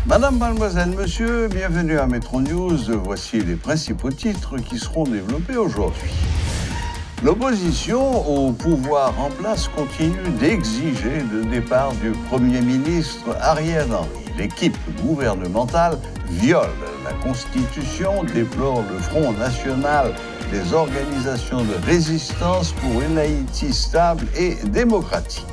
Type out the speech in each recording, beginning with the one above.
Madame, mademoiselle, monsieur, bienvenue à Metro News. Voici les principaux titres qui seront développés aujourd'hui. L'opposition au pouvoir en place continue d'exiger le départ du Premier ministre Ariel Henry. L'équipe gouvernementale viole la Constitution, déplore le Front national des organisations de résistance pour une Haïti stable et démocratique.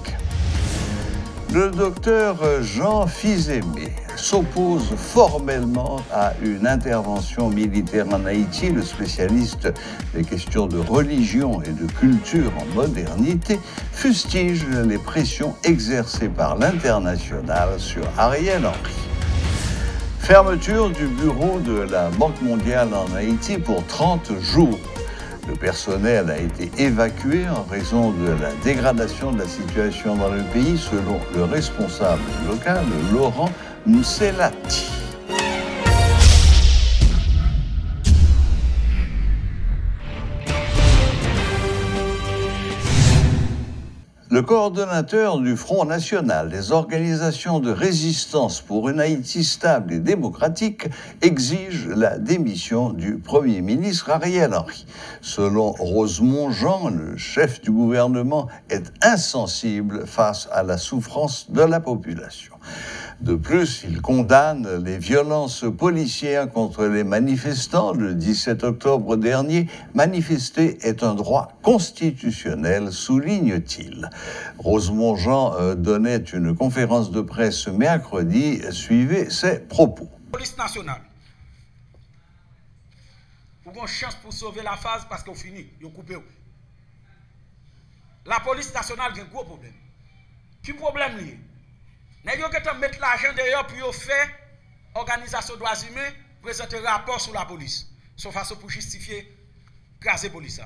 Le docteur Jean Fils-Aimé s'oppose formellement à une intervention militaire en Haïti. Le spécialiste des questions de religion et de culture en modernité fustige les pressions exercées par l'international sur Ariel Henry. Fermeture du bureau de la Banque mondiale en Haïti pour 30 jours. Le personnel a été évacué en raison de la dégradation de la situation dans le pays, selon le responsable local, Laurent Mselati. Le coordonnateur du Front national des organisations de résistance pour une Haïti stable et démocratique exige la démission du Premier ministre Ariel Henry. Selon Rosemont Jean, le chef du gouvernement est insensible face à la souffrance de la population. De plus, il condamne les violences policières contre les manifestants. Le 17 octobre dernier, manifester est un droit constitutionnel, souligne-t-il. Rosemont Jean donnait une conférence de presse mercredi. Suivez ses propos. Police nationale, vous avez une chance pour sauver la phase parce qu'on finit, vous coupez. La police nationale a un gros problème. Qui problème lié? Nous avons mettre l'argent d'ailleurs pour faire organisation droits humains, présenter un rapport sur la police. Sauf façon pour justifier craser la police.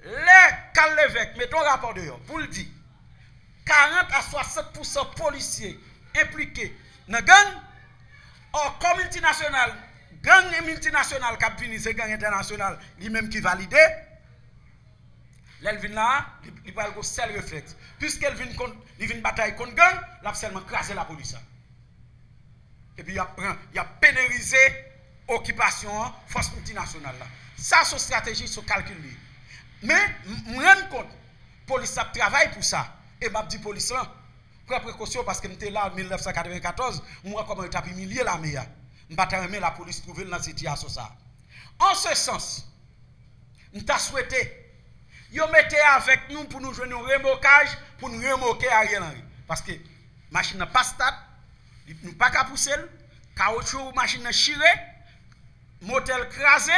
Les Cal-Lévesque mettons un rapport d'ailleurs pour le dire 40 à 60% policiers impliqués dans la gang, or comme multinational, gang multinational qui a fini, c'est gang international, lui-même qui valide. Elle vient là, il va avoir seul réflexe. Puisqu'elle vient bataille contre gang, elle a seulement crasé la police. Et puis il a pénalisé l'occupation force multinationale. Ça, c'est une stratégie, c'est calcul. Mais je me rends compte, la police travaille pour ça. Et je dis police, prends précaution parce que j'étais là en 1994, moi, comment je suis humilié la meilleure. Je ne vais pas la police trouver dans cette situation. En ce sens, je souhaité. Yo mettez avec nous pour nous jouer un remorquage, pour nous remorquer Ariel Henry. Parce que la machine n'a pas stade, nous pas qu'à pousser, caoutchouc, machine n'a chiré, motel crasé,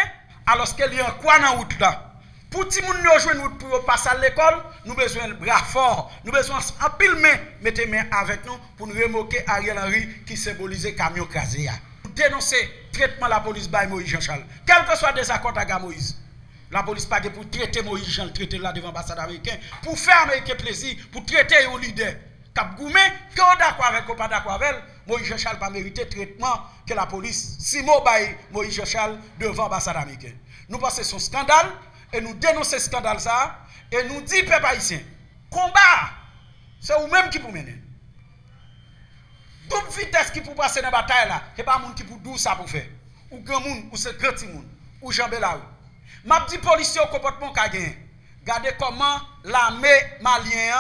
alors qu'il y a quoi dans la route là. Pour que nous jouons pour passer à l'école, nous avons besoin de bras forts, nous avons besoin de pile main, mettez main avec nous pour nous remorquer Ariel Henry qui symbolise le camion crasé. Pour dénoncer le traitement de la police par Moïse Jean-Charles, quel que soit des accords avec Moïse. La police pas pour traiter Moïse Jean, le traiter là devant l'ambassade américaine, pour faire américain plaisir, pour traiter un leader. Cap Goumé, que on d'accord avec ou pas d'accord avec, Moïse Jean-Charles pas mérité traitement que la police, si Moïse Jean-Charles devant l'ambassade américaine. Nous passons son scandale et nous dénonçons ce scandale ça et nous disons peuple haïtien, combat, c'est vous-même qui pour mener. Double vitesse qui pour passer dans la bataille là, c'est pas monde qui pour douce ça pour faire. Ou grand monde, ou c'est grand monde, ou Jean Belaou. M'a dit policier au comportement qu'a gagné. Regardez comment l'armée malienne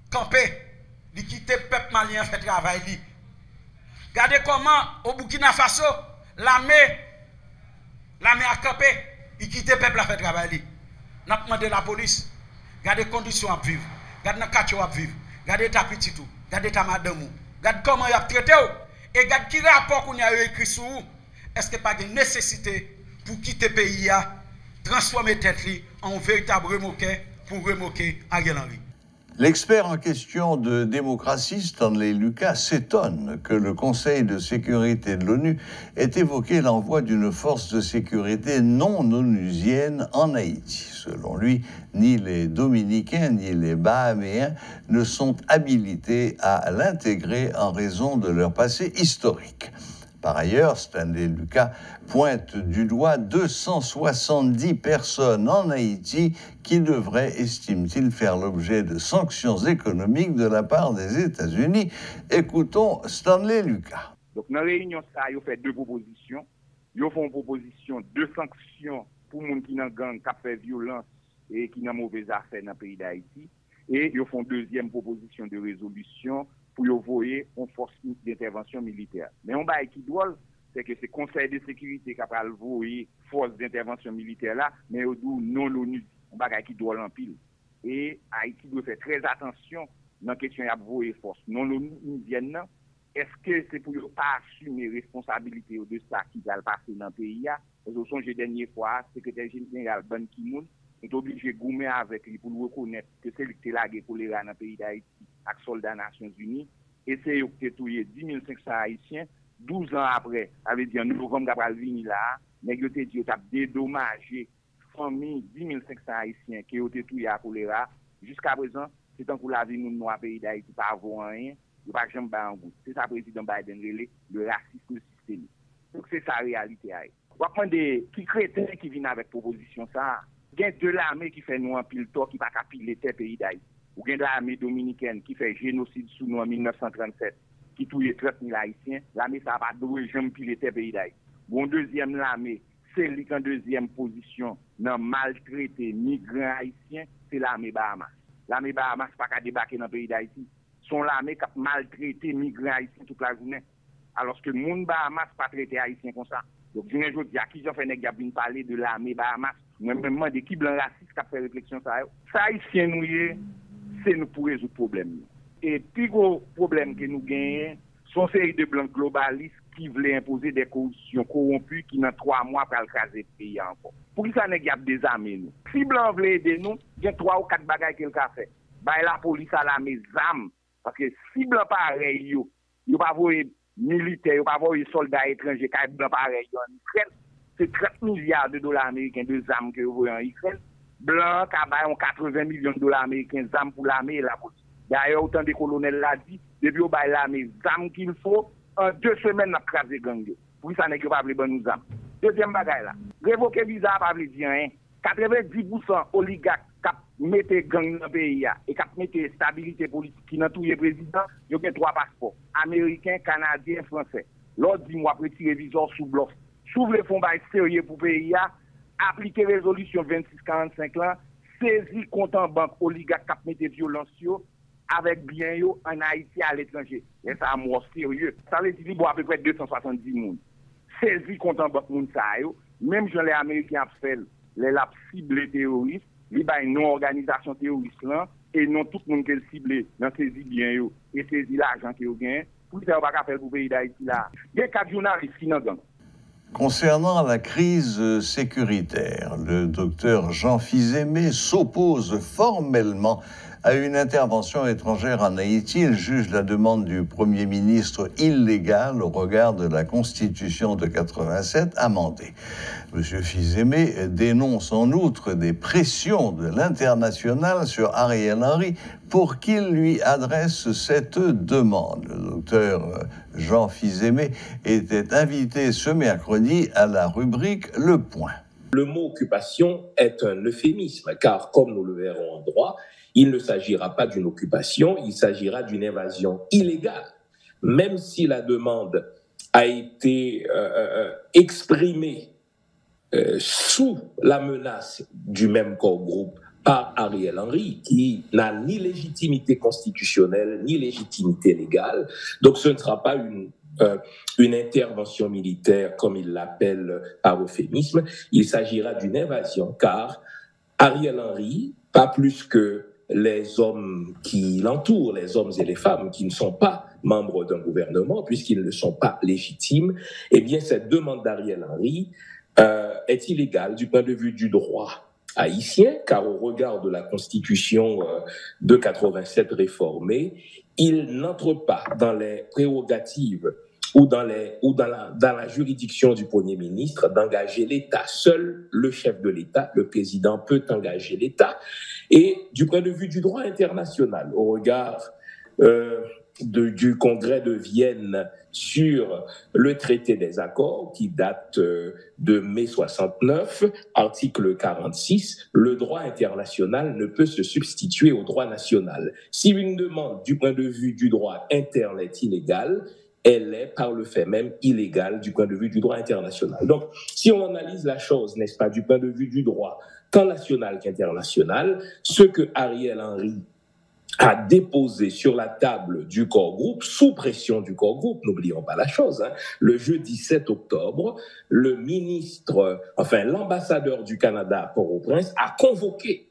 campé, li quitte peuple malien fait travail li. Regardez comment au Burkina Faso l'armée a campé, il quitte peuple a fait travail li. N'a demandé la police. Regardez conditions à vivre. Regardez dans quartier à vivre. Regardez ta petite tout. Regardez ta madame. Regardez comment il a traité et regardez qui rapport qu'on a écrit sur vous. Est-ce que pas de nécessité pour quitter le pays, transformer tête en véritable remorqueur pour remorquer Ariel Henry. L'expert en question de démocratie, Stanley Lucas, s'étonne que le Conseil de sécurité de l'ONU ait évoqué l'envoi d'une force de sécurité non onusienne en Haïti. Selon lui, ni les Dominicains ni les Bahaméens ne sont habilités à l'intégrer en raison de leur passé historique. Par ailleurs, Stanley Lucas pointe du doigt 270 personnes en Haïti qui devraient, estime-t-il, faire l'objet de sanctions économiques de la part des États-Unis. Écoutons Stanley Lucas. Donc, dans la réunion, ça, ils ont fait deux propositions. Ils font une proposition de sanctions pour les gens qui ont gang, qui fait violence et qui ont mauvaise affaire dans le pays d'Haïti. Et ils font une deuxième proposition de résolution pour envoyer une force d'intervention militaire. Mais on va qui drôle, c'est que c'est le Conseil de sécurité qui a envoyé force d'intervention militaire là, mais au bout non l'ONU. On va qui drôle en pile. Et Haïti doit faire très attention dans la question d'envoyer force non l'ONU indienne. Est-ce que c'est pour ne pas assumer responsabilité de ça qui va le passer dans le pays? Parce que songe dernière fois, le secrétaire général Ban Ki-moon est obligé de gommer avec lui pour reconnaître que c'est lui qui a lagué choléra dans le pays d'Haïti avec les soldats des Nations Unies. Et c'est eux qui ont tué 10 500 Haïtiens. 12 ans après, avec dit en novembre, après venir là, mais ils ont dit qu'ils ont dédommagé famille 10 500 Haïtiens qui ont été tués à choléra. Jusqu'à présent, c'est tant que la vie nous dans le pays d'Haïti pas avoir rien. Il n'y a pas jamais en goût. C'est ça le président Biden relais, le racisme systémique. Donc c'est ça la réalité. On va prendre qui crétins qui viennent avec proposition ça. Il y a de l'armée qui fait nous en pile tort, qui va pas piler le pays d'Haïti. Ou il y a de l'armée dominicaine qui fait génocide sous nous en 1937, qui tue 30 000 Haïtiens. L'armée ça va pas jamais piler le pays d'Haïti. Bon deuxième l'armée, c'est lui qui en deuxième position dans maltraiter migrants haïtiens, c'est l'armée Bahamas. L'armée Bahamas pas qu'à débarquer dans le pays d'Haïti. Sont l'armée qui a maltraité migrants haïtiens toute la journée. Alors que le monde Bahamas pas traité haïtien comme ça. Donc, je ne dis pas qui j'ai fait de parler de l'armée Bahamas. Moi-même, des qui blancs racistes qui a fait réflexion ça. Ça, haïtien, nous, c'est nous pour résoudre le problème. Et le plus gros problème que nous gagnons, sont ces série de blancs globalistes qui voulaient imposer des conditions corrompues qui, dans 3 mois, pour craser le pays encore. Pour qui ça n'est pas désarmer nous? Si blancs veulent aider nous, il y a 3 ou 4 bagages qu'il a fait. La police à l'armée ZAM. Parce que si blanc pareil, yo pas voir militaires, yo pas voir soldats étrangers, qui blanc pareil en Ukraine, c'est 30 milliards de dollars américains de armes que vous voyez en Ukraine. Blanc qui a 80 millions de dollars américains d'armes pour l'armée et la police. D'ailleurs, autant des colonels l'a dit, depuis au l'armée d'armes qu'il faut, en 2 semaines, on a crasé gang. Pour ça, on n'a pas de bonnes armes. Deuxième bagaille là, révoquer visa pas veut dire rien. 90% oligarques qui mettent gang dans le pays et qui mettent stabilité politique qui dans tous les présidents, ils ont 3 passeports, américains, canadiens, français. L'autre dit moi retirer viseur sous bloc. S'ouvre les fonds sérieux pour le pays, appliquer résolution 2645 là, saisir compte en banque oligarques qui mettent violence avec bien en Haïti à l'étranger. Et ça a mort sérieux. Ça veut dire à peu près 270 personnes. Saisir compte en banque moun ça yo, même si les Américains fait les lab ciblés terroristes, les non-organisation terroriste là, et non tout le monde qui est ciblé dans saisir bien yo, et saisir l'argent qui yo gagne, pour ça on va faire pour le pays d'Haïti là. Il y a 4 journalistes qui n'ont. Concernant la crise sécuritaire, le docteur Jean Fils-Aimé s'oppose formellement à une intervention étrangère en Haïti. Il juge la demande du Premier ministre illégale au regard de la Constitution de 87 amendée. M. Fils-Aimé dénonce en outre des pressions de l'international sur Ariel Henry pour qu'il lui adresse cette demande. Le docteur Jean Fils-Aimé était invité ce mercredi à la rubrique Le Point. Le mot occupation est un euphémisme, car comme nous le verrons en droit, il ne s'agira pas d'une occupation, il s'agira d'une invasion illégale. Même si la demande a été exprimée sous la menace du même corps groupe par Ariel Henry, qui n'a ni légitimité constitutionnelle, ni légitimité légale. Donc ce ne sera pas une intervention militaire, comme il l'appelle par euphémisme. Il s'agira d'une invasion, car Ariel Henry, pas plus que les hommes qui l'entourent, les hommes et les femmes qui ne sont pas membres d'un gouvernement, puisqu'ils ne sont pas légitimes, eh bien, cette demande d'Ariel Henry est illégale du point de vue du droit haïtien, car au regard de la Constitution de 87 réformée, il n'entre pas dans les prérogatives ou dans la juridiction du Premier ministre d'engager l'État. Seul le chef de l'État, le président, peut engager l'État. Et du point de vue du droit international, au regard du Congrès de Vienne sur le traité des accords qui date de mai 69, article 46, le droit international ne peut se substituer au droit national. Si une demande du point de vue du droit interne est illégale, elle est par le fait même illégale du point de vue du droit international. Donc, si on analyse la chose, n'est-ce pas, du point de vue du droit, tant national qu'international, ce que Ariel Henry a déposé sur la table du corps groupe, sous pression du corps groupe, n'oublions pas la chose, le jeudi 7 octobre, l'ambassadeur du Canada à Port-au-Prince a convoqué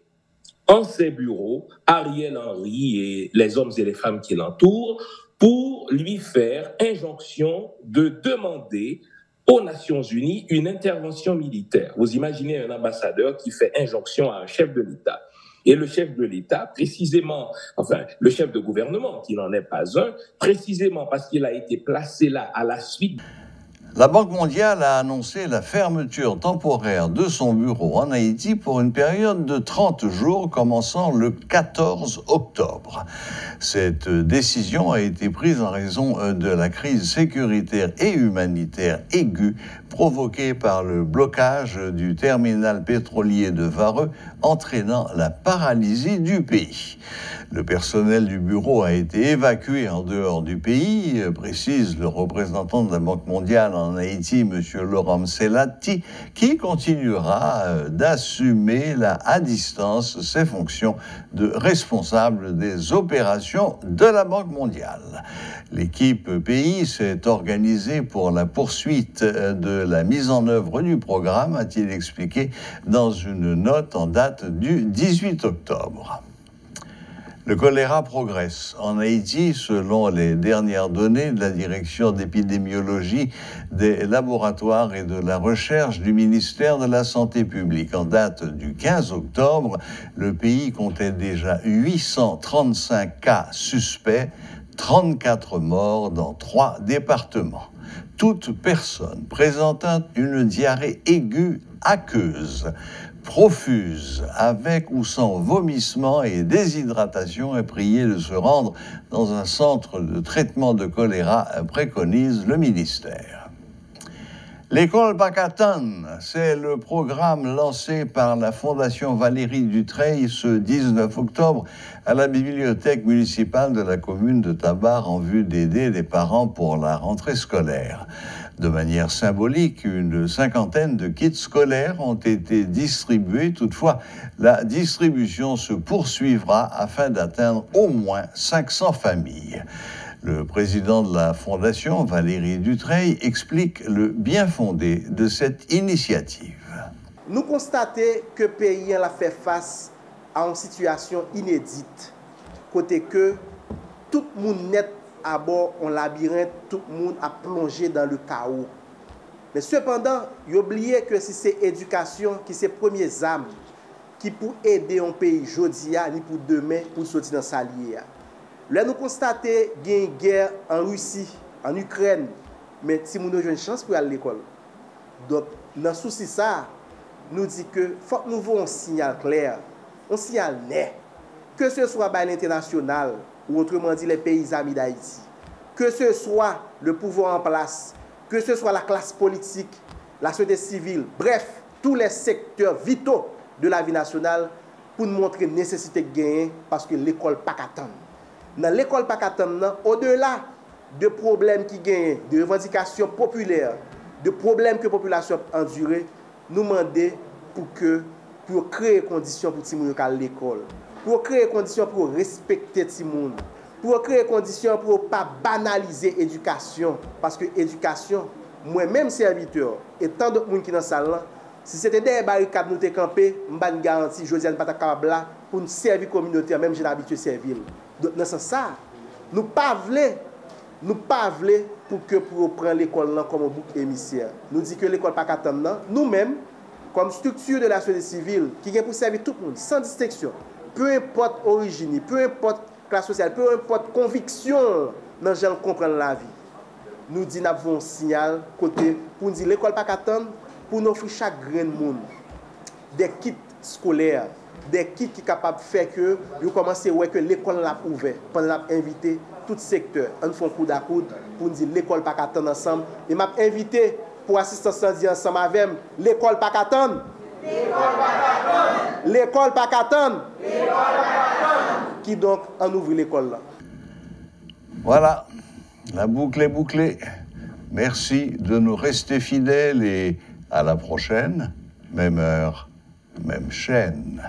en ses bureaux Ariel Henry et les hommes et les femmes qui l'entourent pour lui faire injonction de demander aux Nations Unies une intervention militaire. Vous imaginez un ambassadeur qui fait injonction à un chef de l'État. Et le chef de l'État, précisément, le chef de gouvernement, qui n'en est pas un, précisément parce qu'il a été placé là à la suite. La Banque mondiale a annoncé la fermeture temporaire de son bureau en Haïti pour une période de 30 jours commençant le 14 octobre. Cette décision a été prise en raison de la crise sécuritaire et humanitaire aiguë provoquée par le blocage du terminal pétrolier de Vareux, entraînant la paralysie du pays. Le personnel du bureau a été évacué en dehors du pays, précise le représentant de la Banque mondiale en Haïti, M. Laurent Selati, qui continuera d'assumer à distance ses fonctions de responsable des opérations de la Banque mondiale. L'équipe pays s'est organisée pour la poursuite de la mise en œuvre du programme, a-t-il expliqué dans une note en date du 18 octobre. Le choléra progresse en Haïti, selon les dernières données de la Direction d'épidémiologie des laboratoires et de la recherche du ministère de la Santé publique. En date du 15 octobre, le pays comptait déjà 835 cas suspects, 34 morts dans 3 départements. Toute personne présentant une diarrhée aiguë aqueuse, profuse, avec ou sans vomissement et déshydratation, est priée de se rendre dans un centre de traitement de choléra, préconise le ministère. L'école Pakatan, c'est le programme lancé par la Fondation Valérie Dutreil ce 19 octobre à la bibliothèque municipale de la commune de Tabar en vue d'aider les parents pour la rentrée scolaire. De manière symbolique, une cinquantaine de kits scolaires ont été distribués. Toutefois, la distribution se poursuivra afin d'atteindre au moins 500 familles. Le président de la Fondation, Valérie Dutreil, explique le bien fondé de cette initiative. Nous constatons que le pays a fait face à une situation inédite, côté que tout le monde net à bord en labyrinthe, tout le monde a plongé dans le chaos. Mais cependant, il oublié que si c'est l'éducation qui c'est premières âmes qui pour aider un pays aujourd'hui ni pour demain pour sortir dans sa lière. Là nous constatons qu'il y a une guerre en Russie, en Ukraine, mais si nous avons une chance pour aller à l'école. Donc dans ce souci ça, nous dit que faut que nous voyons un signal clair, un signal net, que ce soit par l'international ou autrement dit les pays amis d'Haïti, que ce soit le pouvoir en place, que ce soit la classe politique, la société civile, bref, tous les secteurs vitaux de la vie nationale pour nous montrer la nécessité de gagner parce que l'école pas qu'attendre. Dans l'école pas qu'attendre, au-delà de problèmes qui gagnent, de revendications populaires, de problèmes que la population a endurés, nous demandons pour créer des conditions pour Timoun à l'école. Pour créer des conditions pour respecter tout le monde, pour créer des conditions pour ne pas banaliser l'éducation. Parce que l'éducation, moi-même serviteur, et tant d'autres gens qui sont dans la salle, si c'était des barricades nous avons campé, je ne garantis, je ne suis pas capable pour nous servir la communauté, même si j'ai l'habitude de servir. Donc, dans ce sens, nous ne pouvons pas pour prendre l'école comme un bouc émissaire. Nous disons que l'école pas qu'attendre, nous-mêmes, comme structure de la société civile, qui est pour servir tout le monde, sans distinction. Peu importe origine, peu importe classe sociale, peu importe conviction dans les gens comprendre la vie. Nous disons que nous avons un signal côté pour nous dire l'école pas qu'attendre pour nous offrir chaque grain de monde des kits scolaires, des kits qui sont capables de faire que vous commencez à voir que l'école l'a ouvert, pendant l'a invité tout secteur. On fait un coup à coude pour nous dire l'école pas qu'attendre ensemble. Et m'a invité pour assistance ensemble avec l'école pas qu'attendre. L'école pas qu'attendre. Qui donc en ouvre l'école là. Voilà, la boucle est bouclée. Merci de nous rester fidèles et à la prochaine. Même heure, même chaîne.